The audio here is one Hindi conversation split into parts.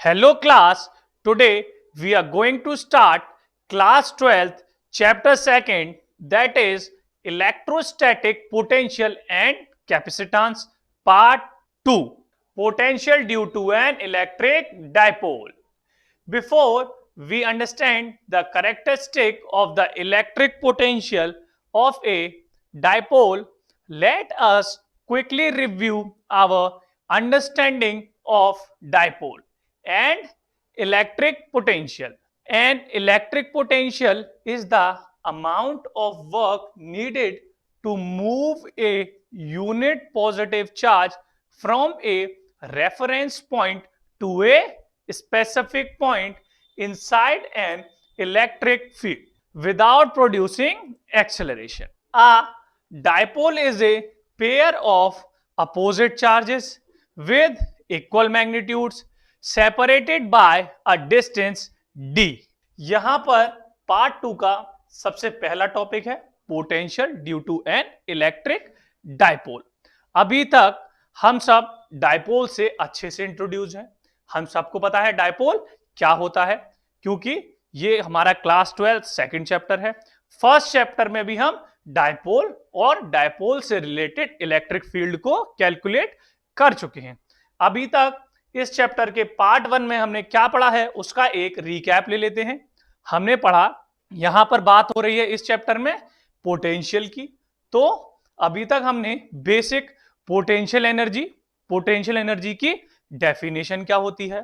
Hello class, today we are going to start class 12th chapter 2nd, that is electrostatic potential and capacitance part 2, potential due to an electric dipole. Before we understand the characteristic of the electric potential of a dipole, let us quickly review our understanding of dipole and electric potential. An electric potential is the amount of work needed to move a unit positive charge from a reference point to a specific point inside an electric field without producing acceleration. A dipole is a pair of opposite charges with equal magnitudes separated by a distance d. यहां पर पार्ट 2 का सबसे पहला टॉपिक है potential due to an electric dipole. अभी तक हम सब डाइपोल से अच्छे से इंट्रोड्यूस हैं, हम सबको पता है डाइपोल क्या होता है, क्योंकि ये हमारा क्लास 12 सेकंड चैप्टर है। फर्स्ट चैप्टर में भी हम डाइपोल और डाइपोल से रिलेटेड इलेक्ट्रिक फील्ड को कैलकुलेट कर चुके हैं। अभी तक इस चैप्टर के पार्ट 1 में हमने क्या पढ़ा है उसका एक रिकैप ले लेते हैं। हमने पढ़ा, यहां पर बात हो रही है इस चैप्टर में पोटेंशियल की, तो अभी तक हमने बेसिक पोटेंशियल एनर्जी की डेफिनेशन क्या होती है,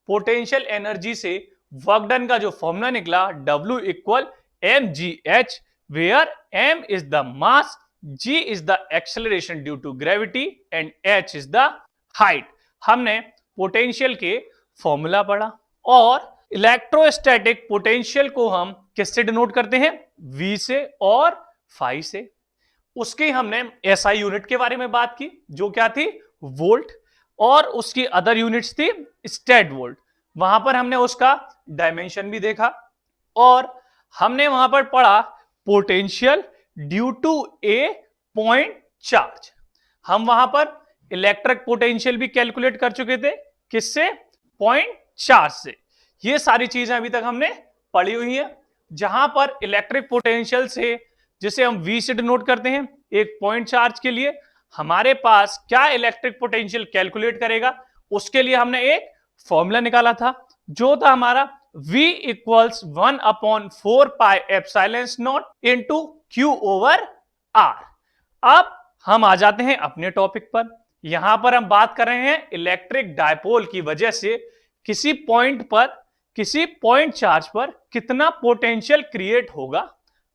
पोटेंशियल एनर्जी से वर्क डन का जो फॉर्मूला निकला W equal mgh, where m is the mass, g is the acceleration due to gravity and h is the height. हमने पोटेंशियल के फॉर्मूला पढ़ा और इलेक्ट्रोस्टैटिक पोटेंशियल को हम किससे डिनोट करते हैं, V से और फाई से। उसकी हमने SI यूनिट के बारे में बात की जो क्या थी, वोल्ट, और उसकी अदर यूनिट्स थी स्टेट वोल्ट। वहां पर हमने उसका डायमेंशन भी देखा और हमने वहां पर पढ़ा potential due to a point charge. हम वहां पर इलेक्ट्रिक पोटेंशियल भी कैलकुलेट कर चुके थे, किससे, पॉइंट चार्ज से। ये सारी चीजें अभी तक हमने पढ़ी हुई है, जहां पर इलेक्ट्रिक पोटेंशियल से, जिसे हम V से डिनोट करते हैं एक पॉइंट चार्ज के लिए, हमारे पास क्या इलेक्ट्रिक पोटेंशियल कैलकुलेट करेगा, उसके लिए हमने एक फॉर्मूला निकाला था जो था हमारा V equals 1/4 pi epsilon naught into Q over R। अब हम आ जाते हैं अपने टॉपिक पर। यहां पर हम बात कर रहे हैं इलेक्ट्रिक डायपोल की वजह से किसी पॉइंट पर, किसी पॉइंट चार्ज पर कितना पोटेंशियल क्रिएट होगा।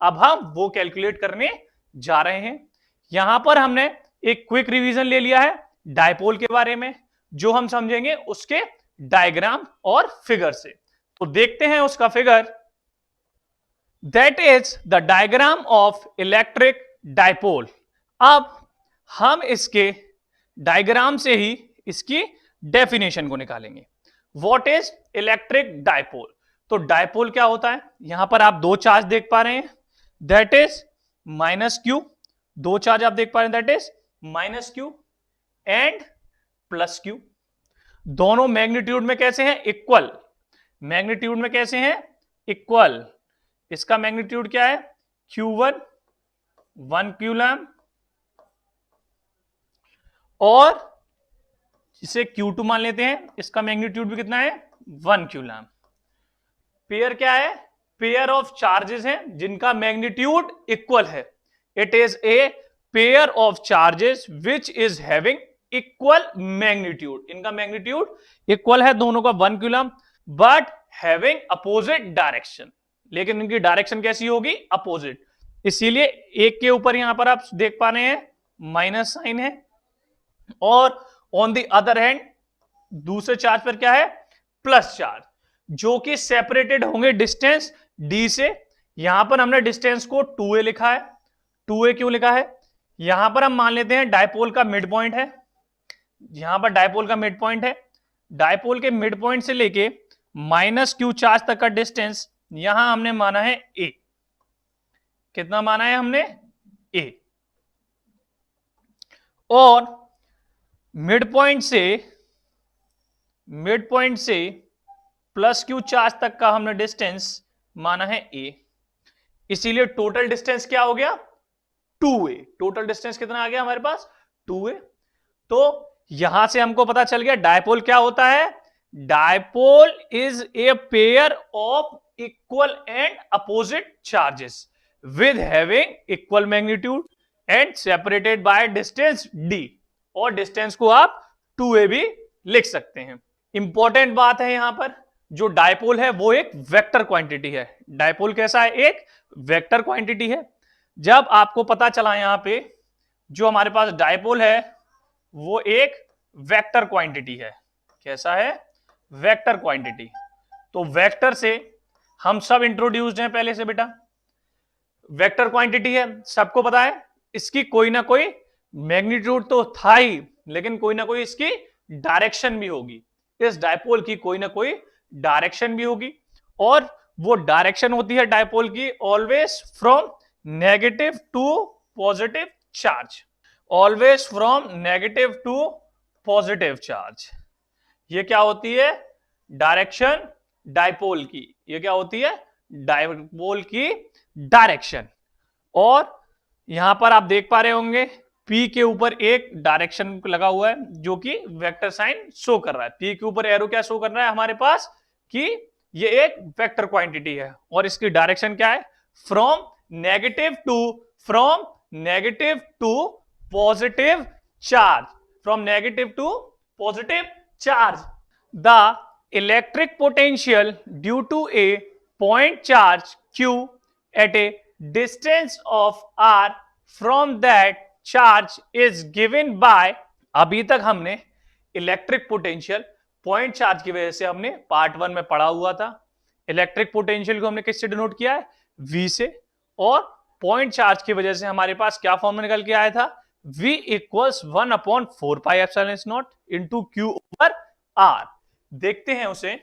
अब हम वो कैलकुलेट करने जा रहे हैं। यहां पर हमने एक क्विक रिवीजन ले लिया है डायपोल के बारे में, जो हम समझेंगे उसके डायग्राम और फिगर से। तो देखते हैं उसका figure, that is the diagram of electric dipole. अब हम इसके डायग्राम से ही इसकी डेफिनेशन को निकालेंगे। What is electric dipole? तो डायपोल क्या होता है, यहां पर आप दो चार्ज देख पा रहे हैं, दैट इज माइनस क्यू। दो चार्ज आप देख पा रहे हैं, that is minus Q and plus Q. दोनों मैग्नीट्यूड में कैसे हैं, इक्वल। मैग्नीट्यूड में कैसे हैं, इक्वल। इसका मैग्नीट्यूड क्या है, Q1 1 कूलम, और इसे Q2 मान लेते हैं, इसका मैग्नीट्यूड भी कितना है, 1 कूलम। पेयर क्या है, पेयर ऑफ चार्जेस हैं जिनका मैग्नीट्यूड इक्वल है। It is a pair of charges which is having equal magnitude. इनका मैग्नीट्यूड इक्वल है दोनों का 1 coulomb, but having opposite direction. लेकिन इनकी डायरेक्शन कैसी होगी, अपोजिट। इसीलिए एक के ऊपर यहां पर आप देख पा रहे हैं माइनस साइन है, और ऑन द अदर हैंड दूसरे चार्ज पर क्या है, प्लस चार्ज, जो कि सेपरेटेड होंगे डिस्टेंस d से। यहां पर हमने डिस्टेंस को 2a लिखा है। 2a क्यों लिखा है, यहां पर हम मान लेते हैं डायपोल का मिड पॉइंट है। यहां पर डायपोल का मिड पॉइंट है, डायपोल के मिड पॉइंट से लेके माइनस क्यू चार्ज तक का डिस्टेंस यहां हमने माना है a। कितना माना है हमने, a। और मिड पॉइंट से प्लस क्यू चार्ज तक का हमने डिस्टेंस माना है a, इसीलिए टोटल डिस्टेंस क्या हो गया 2a। टोटल डिस्टेंस कितना आ गया हमारे पास 2a। तो यहां से हमको पता चल गया डायपोल क्या होता है। Dipole is a pair of equal and opposite charges with having equal magnitude and separated by distance d, और डिस्टेंस को आप 2a भी लिख सकते हैं। इंपॉर्टेंट बात है यहां पर, जो डायपोल है वो एक वेक्टर क्वांटिटी है। डायपोल कैसा है, एक वेक्टर क्वांटिटी है। जब आपको पता चला यहां पे जो हमारे पास डायपोल है वो एक वेक्टर क्वांटिटी है। कैसा है, वेक्टर क्वांटिटी। तो वेक्टर से हम सब इंट्रोड्यूस्ड हैं पहले से बेटा। वेक्टर क्वांटिटी है, सबको पता है, इसकी कोई ना कोई मैग्नीट्यूड तो था ही, लेकिन कोई ना कोई इसकी डायरेक्शन भी होगी। इस डायपोल की कोई ना कोई डायरेक्शन भी होगी, और वो डायरेक्शन होती है डायपोल की always from negative to positive charge. Always from negative to positive charge. ये क्या होती है, डायरेक्शन डायपोल की। ये क्या होती है, डायपोल की डायरेक्शन। और यहां पर आप देख पा रहे होंगे P के ऊपर एक डायरेक्शन लगा हुआ है जो कि वेक्टर साइन शो कर रहा है। P के ऊपर एरो क्या शो कर रहा है हमारे पास कि ये एक वेक्टर क्वांटिटी है, और इसकी डायरेक्शन क्या है, from negative to positive charge. From negative to positive charge. The electric potential due to a point charge Q at a distance of r from that charge is given by। अभी तक हमने इलेक्ट्रिक पोटेंशियल पॉइंट चार्ज की वजह से हमने पार्ट 1 में पढ़ा हुआ था। इलेक्ट्रिक पोटेंशियल को हमने किससे डिनोट किया है, V से, और पॉइंट चार्ज की वजह से हमारे पास क्या फॉर्म निकल के आया था, V equals 1/4 pi epsilon naught into Q over R। देखते हैं उसे।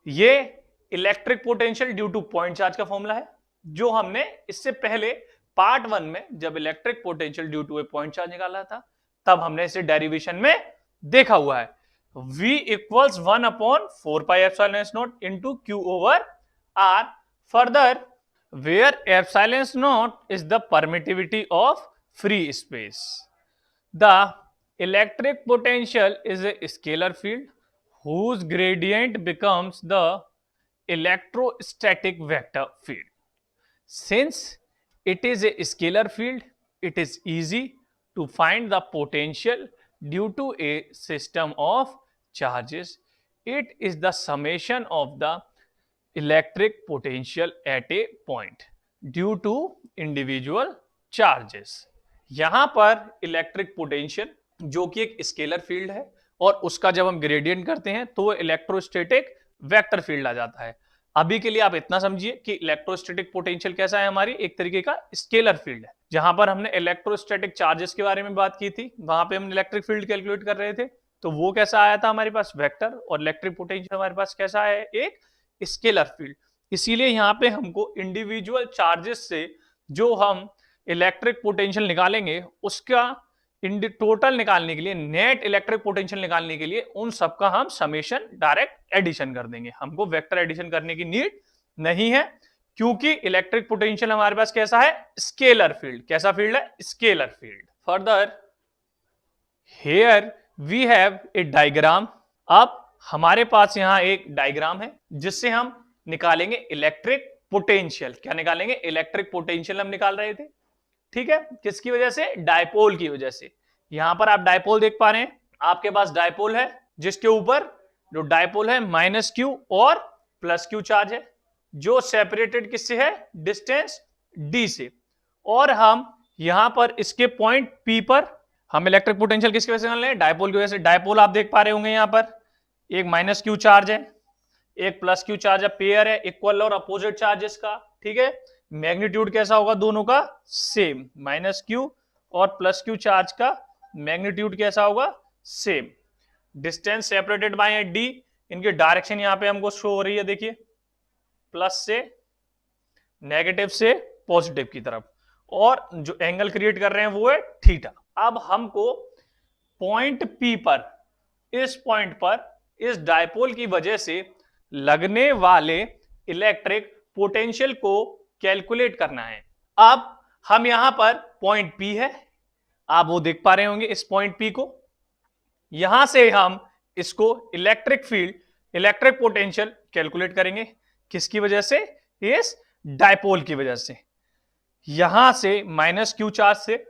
ये electric potential due to point charge का फॉर्मूला है, जो हमने इससे पहले पार्ट 1 में जब electric potential due to a point charge निकाला था तब हमने इसे डेरिवेशन में देखा हुआ है। V equals 1/4 pi epsilon naught into Q over R। Further, where epsilon naught is the permittivity of free space, the electric potential is a scalar field whose gradient becomes the electrostatic vector field. Since it is a scalar field, it is easy to find the potential due to a system of charges. It is the summation of the electric potential at a point due to individual charges. यहां पर इलेक्ट्रिक पोटेंशियल जो कि एक स्केलर फील्ड है, और उसका जब हम ग्रेडियंट करते हैं तो वो इलेक्ट्रोस्टैटिक वेक्टर फील्ड आ जाता है। अभी के लिए आप इतना समझिए कि इलेक्ट्रोस्टैटिक पोटेंशियल कैसा है, हमारी एक तरीके का स्केलर फील्ड है। जहां पर हमने इलेक्ट्रोस्टैटिक चार्जेस के बारे में बात की थी, वहां पे हम इलेक्ट्रिक फील्ड कैलकुलेट कर रहे थे, तो वो कैसा आया था हमारे पास, वेक्टर। और इलेक्ट्रिक पोटेंशियल हमारे पास कैसा है, एक स्केलर फील्ड। इसीलिए यहां पे हमको इंडिविजुअल चार्जेस से जो हम इलेक्ट्रिक पोटेंशियल निकालेंगे उसका टोटल निकालने के लिए, नेट इलेक्ट्रिक पोटेंशियल निकालने के लिए, उन सबका हम समेशन डायरेक्ट एडिशन कर देंगे। हमको वेक्टर एडिशन करने की नीड नहीं है, क्योंकि इलेक्ट्रिक पोटेंशियल हमारे पास कैसा है, स्केलर फील्ड। कैसा फील्ड है, scalar field. Further, here we have a diagram. अब हमारे पास यहां एक डायग्राम है जिससे हम निकालेंगे इलेक्ट्रिक पोटेंशियल। क्या निकालेंगे, इलेक्ट्रिक पोटेंशियल हम निकाल रहे थे। ठीक है, किसकी वजह से, डायपोल की वजह से। यहां पर आप डायपोल देख पा रहे हैं, आपके पास डायपोल है जिसके ऊपर जो डायपोल है -Q और +Q चार्ज है, जो सेपरेटेड किससे है, डिस्टेंस d से। और हम यहां पर इसके पॉइंट P पर हम इलेक्ट्रिक पोटेंशियल किसकी वजह से निकाल रहे हैं, डायपोल की वजह से। डायपोल आप देख पा रहे होंगे, यहां पर एक -Q चार्ज है, एक +Q चार्ज है, पेयर है इक्वल और अपोजिट चार्जेस का। ठीक है, मैग्नीट्यूड कैसा होगा, दोनों का सेम। -Q और +Q चार्ज का मैग्नीट्यूड कैसा होगा, same. Distance separated by d। इनकी डायरेक्शन यहां पे हमको शो हो रही है, देखिए, प्लस से नेगेटिव से पॉजिटिव की तरफ, और जो एंगल क्रिएट कर रहे हैं वो है थीटा। अब हमको पॉइंट P पर, इस पॉइंट पर इस डायपोल की वजह से लगने वाले इलेक्ट्रिक पोटेंशियल को कैलकुलेट करना है। अब हम यहां पर पॉइंट P है, आप वो देख पा रहे होंगे इस पॉइंट P को। यहां से हम इसको electric field, electric potential calculate करेंगे। किसकी वजह से? इस डायपोल की वजह से। यहां से माइनस क्यू चार्ज से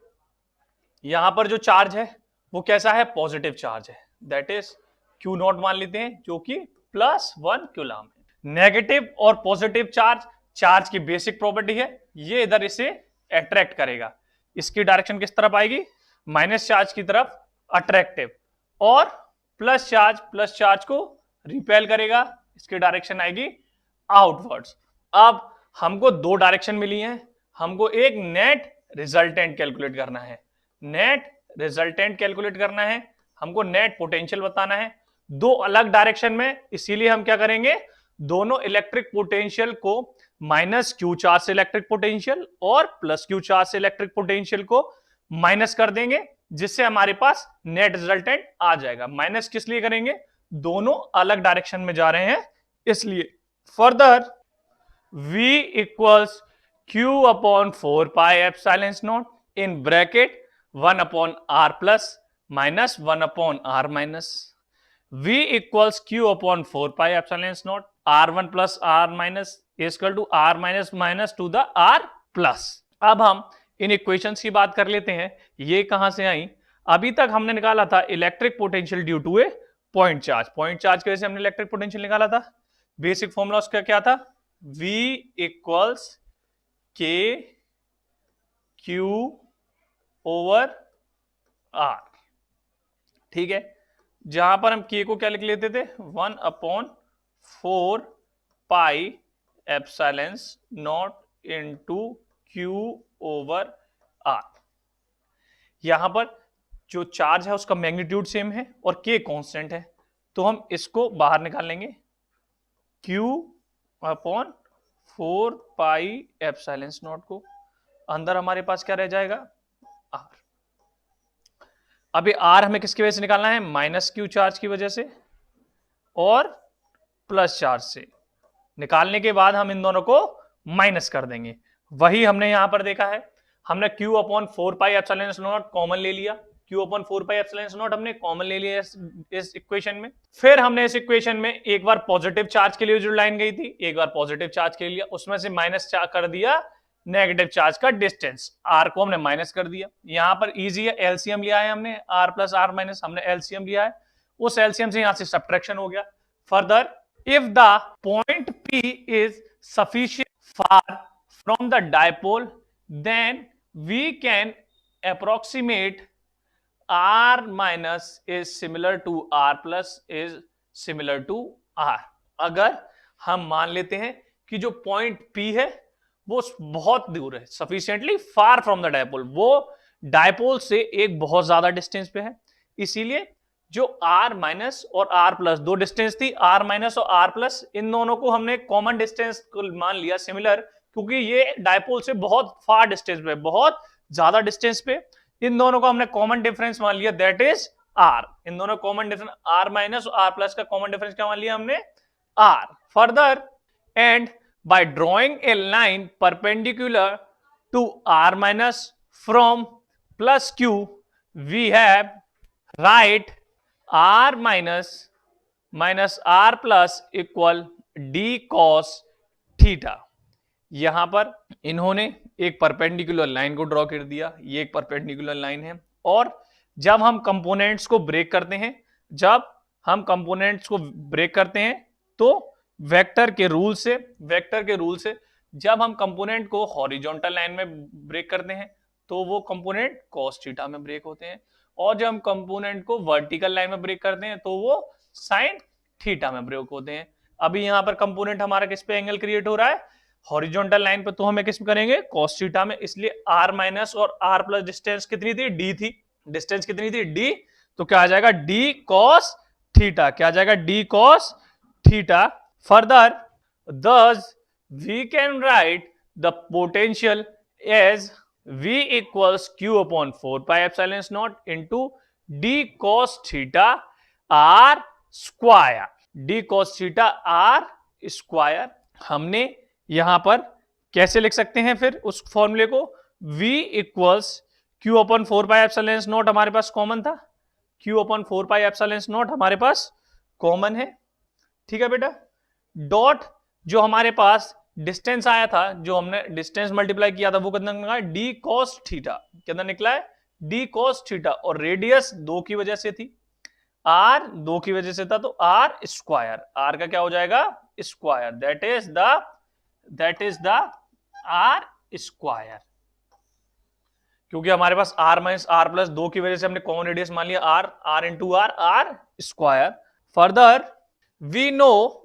यहां पर जो चार्ज है वो कैसा है? पॉजिटिव चार्ज है, दैट इज क्यू नॉट मान लेते हैं, जो कि +1 कूलम है। नेगेटिव और पॉजिटिव चार्ज, चार्ज की बेसिक प्रॉपर्टी है, ये इधर इसे अट्रैक्ट करेगा। इसकी डायरेक्शन किस तरफ आएगी? माइनस चार्ज की तरफ अट्रैक्टिव, और प्लस चार्ज को रिपेल करेगा, इसकी डायरेक्शन आएगी आउटवर्ड्स। अब हमको दो डायरेक्शन मिली हैं, हमको एक नेट रिजल्टेंट कैलकुलेट करना है, नेट रिजल्टेंट कैलकुलेट करना है, हमको नेट पोटेंशियल बताना है दो अलग डायरेक्शन में। इसीलिए हम क्या करेंगे? दोनों इलेक्ट्रिक पोटेंशियल को माइनस क्यू चार्ज से इलेक्ट्रिक पोटेंशियल और प्लस क्यू चार्ज से इलेक्ट्रिक पोटेंशियल को माइनस कर देंगे, जिससे हमारे पास नेट रिजल्टेंट आ जाएगा। माइनस किस लिए करेंगे? दोनों अलग डायरेक्शन में जा रहे हैं इसलिए। Further V equals Q upon 4 pi epsilon naught in bracket 1 upon R plus minus 1 upon R minus. V equals Q upon 4 pi epsilon naught R1 plus R minus equal to R minus minus to the R plus. अब हम इन इक्वेशंस की बात कर लेते हैं, ये कहां से आई? अभी तक हमने निकाला था electric potential due to a point charge, point charge की वजह से हमने इलेक्ट्रिक पोटेंशियल निकाला था। बेसिक फॉर्मूला उसका क्या था? V equals K Q over R, ठीक है। जहां पर हम K को क्या लिख लेते थे? 1 upon 4 pi epsilon naught into Q over R। यहां पर जो चार्ज है उसका मैग्नीट्यूड सेम है और K कांस्टेंट है, तो हम इसको बाहर निकाल लेंगे। Q upon 4 pi epsilon not को, अंदर हमारे पास क्या रह जाएगा? R। अभी R हमें किसकी वजह से निकालना है? माइनस क्यू चार्ज की वजह से और प्लस चार्ज से। निकालने के बाद हम इन दोनों को माइनस कर देंगे। वही हमने यहां पर देखा है, हमने Q upon 4 pi epsilon not common ले लिया, Q upon 4 pi epsilon not हमने कॉमन ले लिया इस इक्वेशन में। फिर हमने इस इक्वेशन में एक बार पॉजिटिव चार्ज के लिए जो लाइन गई थी, एक बार पॉजिटिव चार्ज के लिए, उसमें से माइनस कर दिया नेगेटिव चार्ज का डिस्टेंस, R को हमने माइनस कर दिया। यहां पर इजी है, एलसीएम लिया है हमने, R प्लस R माइनस, हमने एलसीएम लिया है, उस एलसीएम से यहां से सब्ट्रैक्शन हो गया। Further, if the point P is sufficient far from the dipole, then we can approximate R minus is similar to R plus is similar to R। अगर हम मान लेते हैं कि जो पॉइंट P है वो बहुत दूर है, sufficiently far from the dipole, वो डायपोल से एक बहुत ज्यादा डिस्टेंस पे है, इसीलिए जो R माइनस और R प्लस दो डिस्टेंस थी, R माइनस और R प्लस, इन दोनों को हमने कॉमन डिस्टेंस को मान लिया सिमिलर, क्योंकि ये डायपोल से बहुत फार डिस्टेंस पे, बहुत ज्यादा डिस्टेंस पे, इन दोनों को हमने कॉमन डिफरेंस मान लिया, दैट इज R। इन दोनों कॉमन डिफरेंस R माइनस और R प्लस का कॉमन डिफरेंस क्या मान लिया हमने? R। Further, and by drawing a line perpendicular to R minus from plus Q, we have write R minus minus R plus equal D cos theta. यहां पर इन्होंने एक परपेंडिकुलर लाइन को ड्रॉ कर दिया, ये एक परपेंडिकुलर लाइन है, और जब हम कंपोनेंट्स को ब्रेक करते हैं, तो वेक्टर के रूल से जब हम कंपोनेंट को हॉरिजॉन्टल लाइन में ब्रेक करते हैं तो वो कंपोनेंट cos थीटा में ब्रेक होते हैं, और जब हम कंपोनेंट को वर्टिकल लाइन में ब्रेक करते हैं तो वो sin थीटा में ब्रेक होते हैं। अभी यहां पर कंपोनेंट हमारा किस पे एंगल क्रिएट हो रहा है? हॉरिजॉन्टल लाइन पे, तो हमें किस में करेंगे? cos थीटा में। इसलिए R माइनस और R प्लस डिस्टेंस कितनी थी? D थी। डिस्टेंस कितनी थी? D। तो क्या आ जाएगा? D cos theta. क्या आ जाएगा? D cos theta. Further, thus we can write the potential as V equals Q upon 4 pi epsilon naught into D cos theta R square, D cos theta R square. हमने यहां पर कैसे लिख सकते हैं फिर उस फॉर्मूले को, v equals Q upon 4 pi epsilon not हमारे पास कॉमन था, Q upon 4 pi epsilon not हमारे पास कॉमन है, ठीक है बेटा। डॉट जो हमारे पास डिस्टेंस आया था, जो हमने डिस्टेंस मल्टीप्लाई किया था वो कितना निकला, डी कॉस थीटा, कितना निकला है, डी कॉस थीटा, और रेडियस 2 की वजह से थी, आर 2 की वजह से था, तो आर स्क्वायर, आर का क्या हो जाएगा, square, that is the R square, क्योंकि हमारे पास आर माइनस आर प्लस 2 की वजह से हमने कॉमन रेडियस मान लिया R, R into R square. Further we know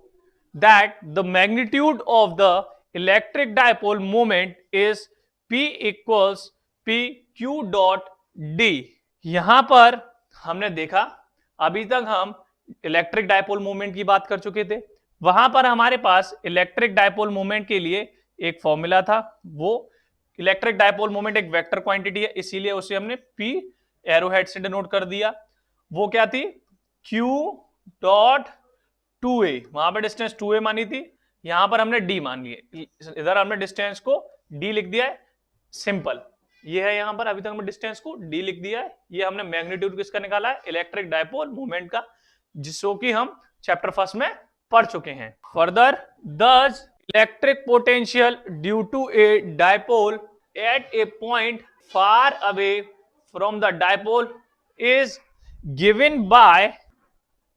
that the magnitude of the electric dipole moment is P equals P Q dot D। यहां पर हमने देखा, अभी तक हम इलेक्ट्रिक डायपोल मोमेंट की बात कर चुके थे, वहां पर हमारे पास इलेक्ट्रिक डायपोल मोमेंट के लिए एक फॉर्मूला था, वो इलेक्ट्रिक डायपोल मोमेंट एक वेक्टर क्वांटिटी है, इसीलिए उसे हमने P एरोहेड से डिनोट कर दिया। वो क्या थी, Q डॉट 2a, वहां पर डिस्टेंस 2a मानी थी, यहां पर हमने d मान लिए, इधर हमने डिस्टेंस को d लिख दिया है, सिंपल ये है, यहां पर अभी तक हमने डिस्टेंस को d लिख दिया है, ये हमने मैग्नीट्यूड किसका निकाला है, इलेक्ट्रिक डायपोल मोमेंट का, जिसको कि हम चैप्टर फर्स्ट में पढ़ चुके हैं। Further thus electric potential due to a dipole at a point far away from the dipole is given by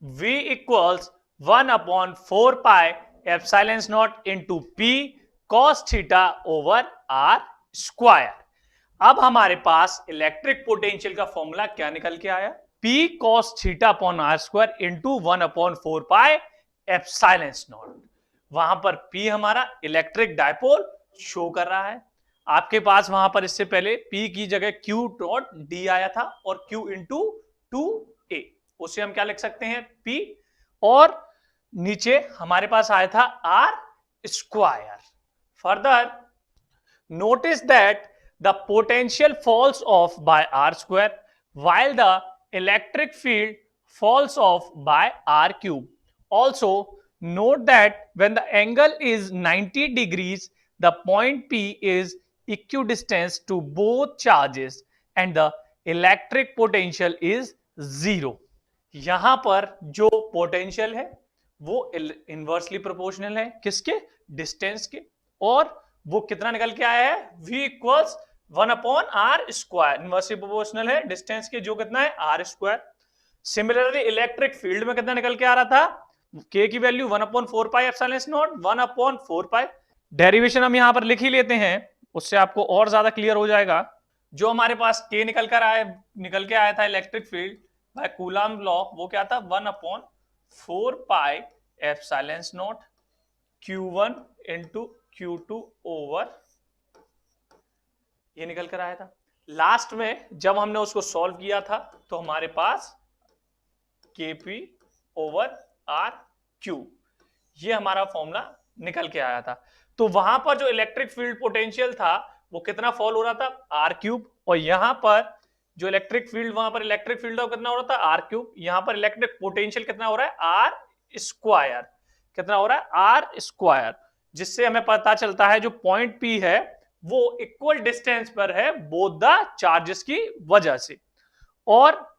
v equals 1/4 pi epsilon naught into P cos theta over R square. अब हमारे पास इलेक्ट्रिक पोटेंशियल का फॉर्मूला क्या निकल के आया, P cos theta upon R square into 1/4 pi epsilon naught. वहां पर पी हमारा इलेक्ट्रिक डायपोल शो कर रहा है, आपके पास वहां पर इससे पहले पी की जगह क्यू डॉट डी आया था, और क्यू इंटू 2a, उसे हम क्या लिख सकते हैं, पी, और नीचे हमारे पास आया था R square. Further notice that the potential falls off by R square while the electric field falls off by r cube. Also note that when the angle is 90 degrees, the point P is equidistant to both charges and the electric potential is 0. यहां पर जो पोटेंशियल है वो इनवर्सली प्रोपोर्शनल है किसके, डिस्टेंस के, और वो कितना निकल के आया है, v equals 1/r square, inversely proportional है डिस्टेंस के, जो कितना है R square. Similarly electric field में कितना निकल के आ रहा था, k की value 1/4 pi epsilon naught, 1/4 pi. Derivation हम यहां पर लिख ही लेते हैं, उससे आपको और ज्यादा क्लियर हो जाएगा। जो हमारे पास k निकल के आया था electric field by Coulomb law, वो क्या था, 1/4 pi epsilon naught q1 into q2 over, ये निकल कर आया था। लास्ट में जब हमने उसको सॉल्व किया था तो हमारे पास kp ओवर आर क्यूब, ये हमारा फॉर्मूला निकल के आया था। तो वहां पर जो इलेक्ट्रिक फील्ड पोटेंशियल था वो कितना फॉल हो रहा था, आर क्यूब, और यहां पर जो इलेक्ट्रिक फील्ड, वहां पर इलेक्ट्रिक फील्ड कितना हो रहा था, आर क्यूब, यहां पर इलेक्ट्रिक पोटेंशियल कितना हो रहा है, आर स्क्वायर, कितना हो रहा है, आर स्क्वायर, जिससे हमें पता चलता है जो पॉइंट पी है वो इक्वल डिस्टेंस पर है बोथ द चार्जेस की वजह से, और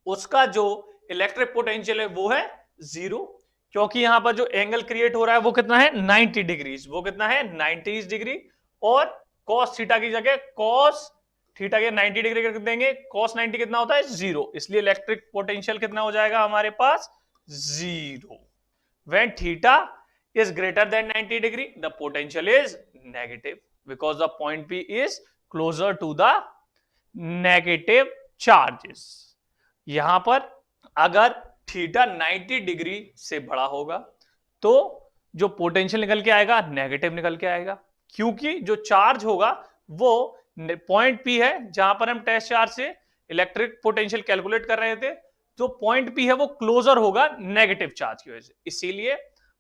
उसका जो इलेक्ट्रिक पोटेंशियल है वो है 0, क्योंकि यहां पर जो एंगल क्रिएट हो रहा है वो कितना है, 90 डिग्रीज, वो कितना है 90 डिग्री, और कॉस थीटा की जगह कॉस थीटा के 90 डिग्री कर देंगे, कॉस 90 कितना होता है 0, इसलिए इलेक्ट्रिक पोटेंशियल कितना हो जाएगा हमारे पास 0। When theta is greater than 90 degree, the potential is negative because the point P is closer to the negative charges. यहां पर अगर थीटा 90 डिग्री से बड़ा होगा तो जो पोटेंशियल निकल के आएगा नेगेटिव निकल के आएगा, क्योंकि जो चार्ज होगा वो पॉइंट P है, जहां पर हम टेस्ट चार्ज से इलेक्ट्रिक पोटेंशियल कैलकुलेट कर रहे थे, तो पॉइंट P है वो क्लोजर होगा नेगेटिव चार्ज की वजह से। इसीलिए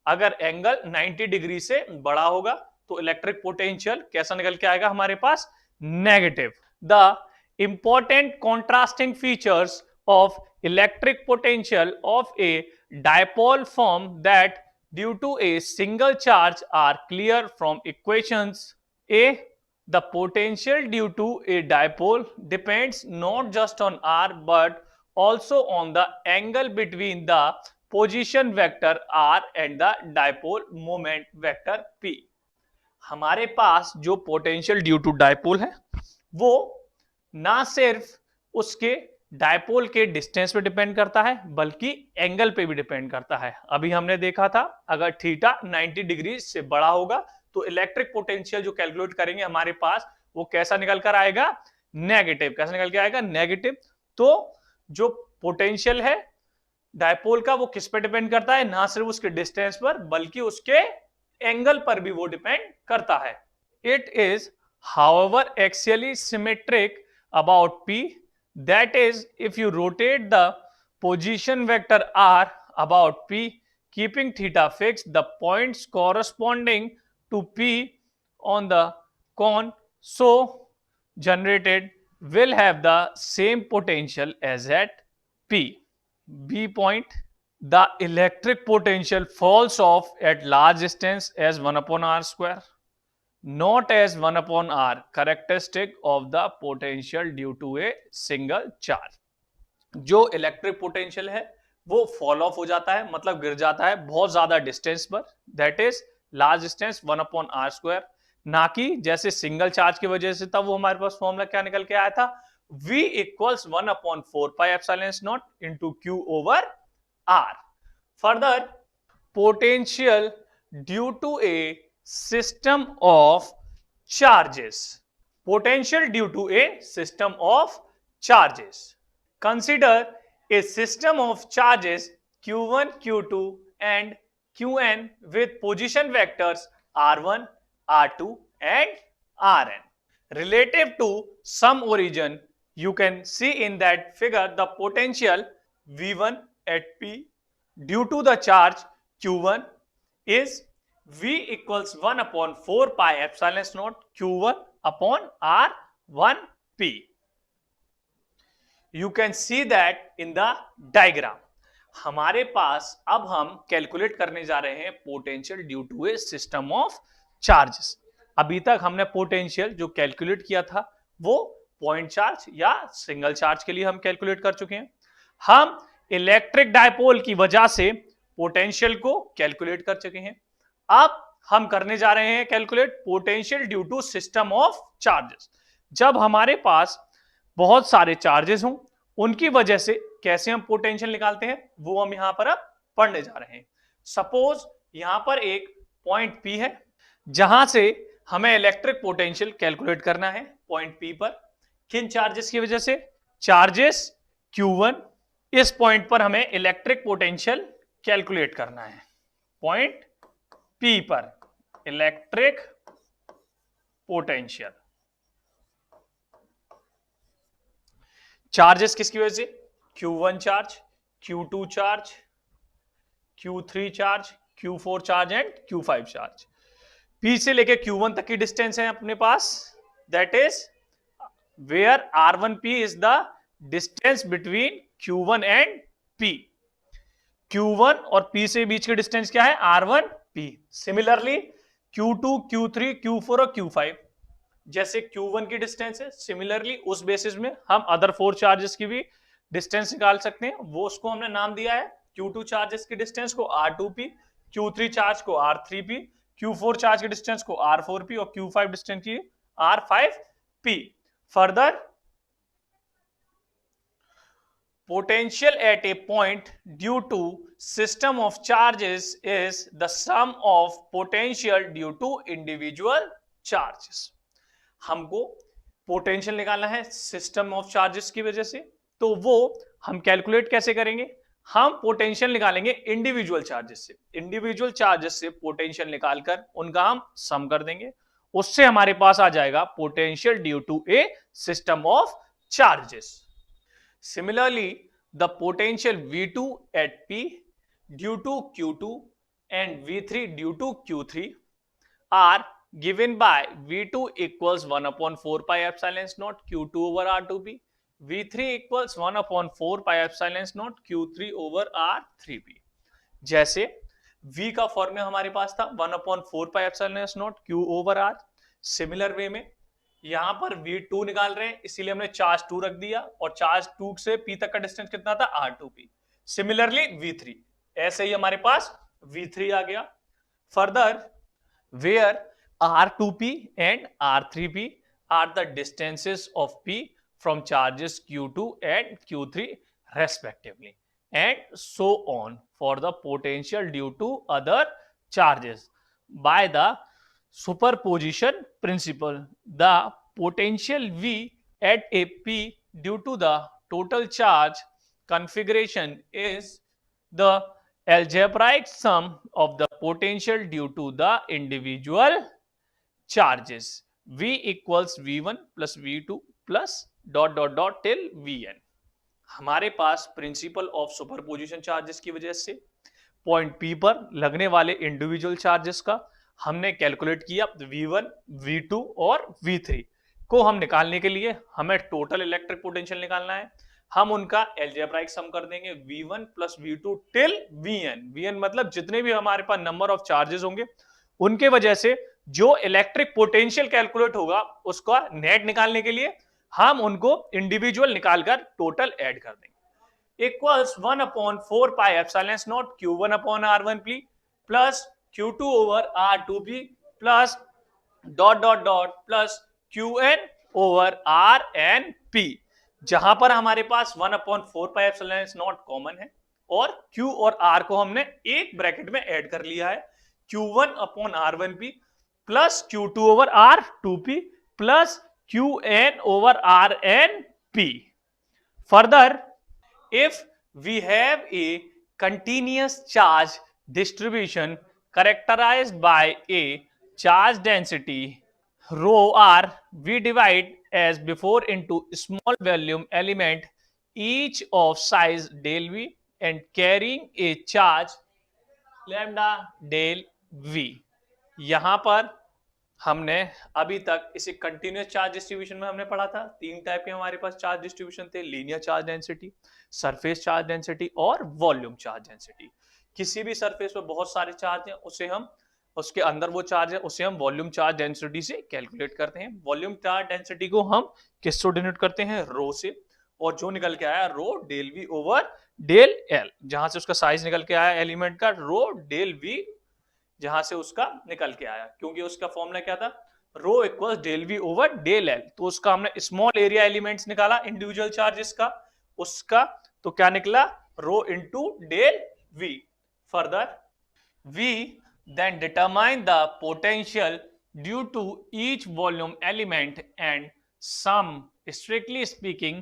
अगर एंगल 90 डिग्री से बड़ा होगा तो इलेक्ट्रिक पोटेंशियल कैसा निकल के आएगा हमारे पास, negative. The important contrasting features of electric potential of a dipole form that due to a single charge are clear from equations. A. The potential due to a dipole depends not just on r but also on the angle between the position vector r and the dipole moment vector p. हमारे पास जो पोटेंशियल ड्यू टू डायपोल है वो ना सिर्फ उसके डायपोल के डिस्टेंस पे डिपेंड करता है बल्कि एंगल पे भी डिपेंड करता है। अभी हमने देखा था अगर थीटा 90 डिग्री से बड़ा होगा तो इलेक्ट्रिक पोटेंशियल जो कैलकुलेट करेंगे हमारे पास वो कैसा निकल कर आएगा, नेगेटिव। कैसा निकल के आएगा, नेगेटिव। तो जो पोटेंशियल है डायपोल का वो किस पे डिपेंड करता है, ना सिर्फ उसके डिस्टेंस पर बल्कि उसके एंगल पर भी वो डिपेंड करता है। It is however axially symmetric about p, that is if you rotate the position vector r about p keeping theta fixed, the points corresponding to p on the cone so generated will have the same potential as at p. B point, the electric potential falls off at large distance as 1 upon r square, not as 1 upon r, characteristic of the potential due to a single charge. जो इलेक्ट्रिक पोटेंशियल है वो फॉल ऑफ हो जाता है, मतलब गिर जाता है बहुत ज्यादा डिस्टेंस पर, that is large distance 1 upon R square, ना कि जैसे सिंगल चार्ज की वजह से तब वो हमारे पास फॉर्मूला क्या निकल के आया था, v equals 1 upon 4 pi epsilon naught into q over r. Further, potential due to a system of charges. Potential due to a system of charges. Consider a system of charges q1, q2 and qn with position vectors r1, r2 and rn. Relative to some origin, you can see in that figure the potential v1 at p due to the charge q1 is v equals 1 upon 4 pi epsilon naught q1 upon r1 p. You can see that in the diagram. हमारे पास अब हम कैलकुलेट करने जा रहे हैं potential due to a system of charges. अभी तक हमने पोटेंशियल जो कैलकुलेट किया था वो पॉइंट चार्ज या सिंगल चार्ज के लिए हम कैलकुलेट कर चुके हैं। हम इलेक्ट्रिक डायपोल की वजह से पोटेंशियल को कैलकुलेट कर चुके हैं। अब हम करने जा रहे हैं calculate potential due to system of charges. जब हमारे पास बहुत सारे चार्जेस हों उनकी वजह से कैसे हम पोटेंशियल निकालते हैं वो हम यहां पर अब पढ़ने जा रहे हैं। सपोज यहां पर एक पॉइंट P है जहां से हमें इलेक्ट्रिक पोटेंशियल कैलकुलेट करना है पॉइंट P पर। किन चार्जेस की वजह से, चार्जेस Q1, इस पॉइंट पर हमें इलेक्ट्रिक पोटेंशियल कैलकुलेट करना है पॉइंट P पर इलेक्ट्रिक पोटेंशियल। चार्जेस किसकी वजह से, Q1 charge, Q2 charge, Q3 charge, Q4 charge and Q5 charge. P से लेके Q1 तक की डिस्टेंस है अपने पास, that is where R1P is the distance between Q1 and P। Q1 और P से बीच की डिस्टेंस क्या है, R1P। Similarly Q2, Q3, Q4 और Q5 जैसे Q1 की डिस्टेंस है, सिमिलरली उस बेसिस में हम अदर 4 चार्जेस की भी डिस्टेंस निकाल सकते हैं। वो उसको हमने नाम दिया है Q2 चार्जेस की डिस्टेंस को R2P, Q3 चार्ज को R3P, Q4 चार्ज की डिस्टेंस को R4P और Q5 डिस्टेंस की R5P। Further, potential at a point due to system of charges is the sum of potential due to individual charges. हमको पोटेंशियल निकालना है सिस्टम ऑफ चार्जेस की वजह से, तो वो हम कैलकुलेट कैसे करेंगे, हम पोटेंशियल निकालेंगे इंडिविजुअल चार्जेस से। इंडिविजुअल चार्जेस से पोटेंशियल निकालकर उनका हम सम कर देंगे, उससे हमारे पास आ जाएगा potential due to a system of charges. Similarly, the potential V2 at P due to Q2 and V3 due to Q3 are given by V2 equals 1 upon 4 pi epsilon naught Q2 over R2P, V3 equals 1 upon 4 pi epsilon naught Q3 over R3P. जैसे v का फॉर्मूला हमारे पास था 1/4πε0 q over r। Similar way में यहां पर v2 निकाल रहे हैं, इसीलिए हमने चार्ज 2 रख दिया, और चार्ज 2 से p तक का डिस्टेंस कितना था, r2p। सिमिलरली v3, ऐसे ही हमारे पास v3 आ गया। Further, where r2p and r3p are the distances of p from charges q2 and q3 respectively, and so on for the potential due to other charges. By the superposition principle, the potential v at a p due to the total charge configuration is the algebraic sum of the potential due to the individual charges. V equals V1 plus V2 plus dot dot dot till Vn। हमारे पास प्रिंसिपल ऑफ सुपरपोजिशन चार्जेस की वजह से पॉइंट P पर लगने वाले इंडिविजुअल चार्जेस का हमने कैलकुलेट किया। V1, V2 और V3 को हम निकालने के लिए हमें टोटल इलेक्ट्रिक पोटेंशियल निकालना है। हम उनका एल्जेब्राइक सम कर देंगे V1 plus V2 till Vn। Vn मतलब जितने भी हमारे पास नंबर ऑफ चार्जेस होंगे उनके वजह से जो इलेक्ट्रिक पोटेंशियल कैलकुलेट होगा उसका नेट निकालने के लिए हम उनको इंडिविजुअल निकालकर टोटल ऐड कर देंगे। Equals 1/4πε0 q1 upon r1p plus q2 over r2p plus dot dot dot plus qn over rnp, जहां पर हमारे पास 1/4πε0 कॉमन है और q और r को हमने एक ब्रैकेट में ऐड कर लिया है। q1 upon r1p plus q2 over r2p plus qn over rnp. Further, if we have a continuous charge distribution characterized by a charge density rho r, we divide as before into small volume element each of size del v and carrying a charge lambda del v। यहां पर हमने अभी तक इसे कंटिन्यूअस चार्ज डिस्ट्रीब्यूशन में हमने पढ़ा था। तीन टाइप के हमारे पास चार्ज डिस्ट्रीब्यूशन थे, linear charge density, surface charge density और वॉल्यूम चार्ज डेंसिटी। किसी भी सरफेस पर बहुत सारे चार्ज हैं, उसे हम उसके अंदर वो चार्ज है उसे हम वॉल्यूम चार्ज डेंसिटी से कैलकुलेट करते हैं। वॉल्यूम चार्ज डेंसिटी को हम किससे डिनोट करते हैं, रो से, और जो निकल के आया rho del V over del L, जहां से उसका साइज निकल के आया एलिमेंट का रो डेल वी, जहां से उसका निकल के आया, क्योंकि उसका फॉर्मूला क्या था, rho equals del V over del L. तो उसका हमने स्मॉल एरिया एलिमेंट्स निकाला इंडिविजुअल चार्जेस का, उसका तो क्या निकला, rho into del V. Further, we then determine the potential due to each volume element and sum, strictly speaking,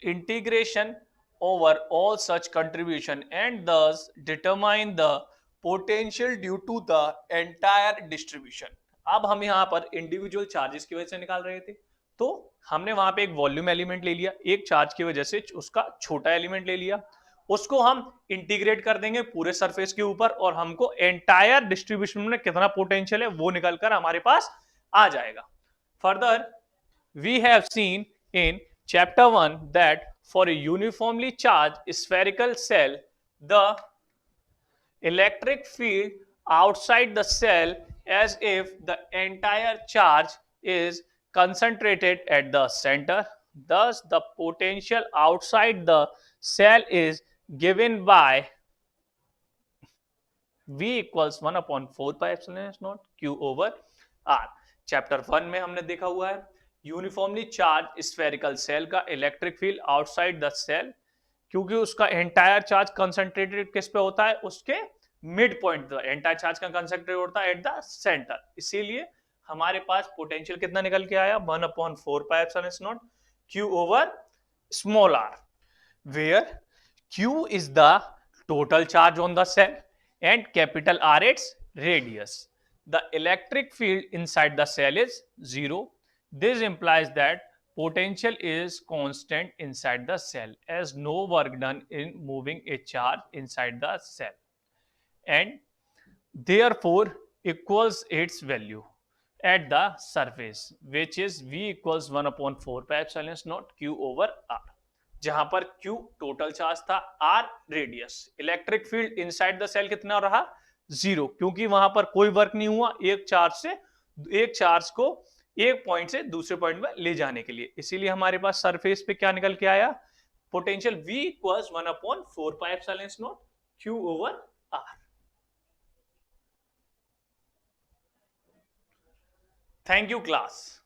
integration over all such contribution and thus determine the potential due to the entire distribution। अब हम यहाँ पर इंडिविजुअल चार्जेस की वजह से निकाल रहे थे, तो हमने वहां पे एक वॉल्यूम एलिमेंट ले लिया, एक चार्ज की वजह से उसका छोटा एलिमेंट ले लिया, उसको हम इंटीग्रेट कर देंगे पूरे सरफेस के ऊपर और हमको एंटायर डिस्ट्रीब्यूशन में कितना पोटेंशियल है वो निकलकर हमारे पास आ जाएगा। Further, we have seen in chapter 1 that for a uniformly charge spherical shell the electric field outside the shell as if the entire charge is concentrated at the center. Thus, the potential outside the cell is given by V equals 1/4πε0 Q over R। Chapter 1 में हमने देखा हुआ है यूनिफॉर्मली चार्ज स्फेरिकल सेल का electric field outside the shell, क्योंकि उसका एंटायर चार्ज कंसंट्रेटेड किस पे होता है, उसके मिड पॉइंट, एंटायर चार्ज का कंसंट्रेट होता है एट द सेंटर, इसीलिए हमारे पास पोटेंशियल कितना निकल के आया, 1/4πε0 Q over small r, where Q is the total charge on the cell and capital R its radius. The electric field inside the cell is 0. This implies that potential is constant inside the cell as no work done in moving a charge inside the cell and therefore equals its value at the surface, which is V equals 1/4πε0 Q over R. जहां पर Q टोटल चार्ज था, R radius. Electric field inside the shell कितना रहा? 0, क्योंकि वहां पर कोई वर्क नहीं हुआ एक चार्ज को एक पॉइंट से दूसरे पॉइंट में ले जाने के लिए। इसीलिए हमारे पास सरफेस पे क्या निकल के आया? Potential V equals 1/4πε0 Q over R। Thank you class.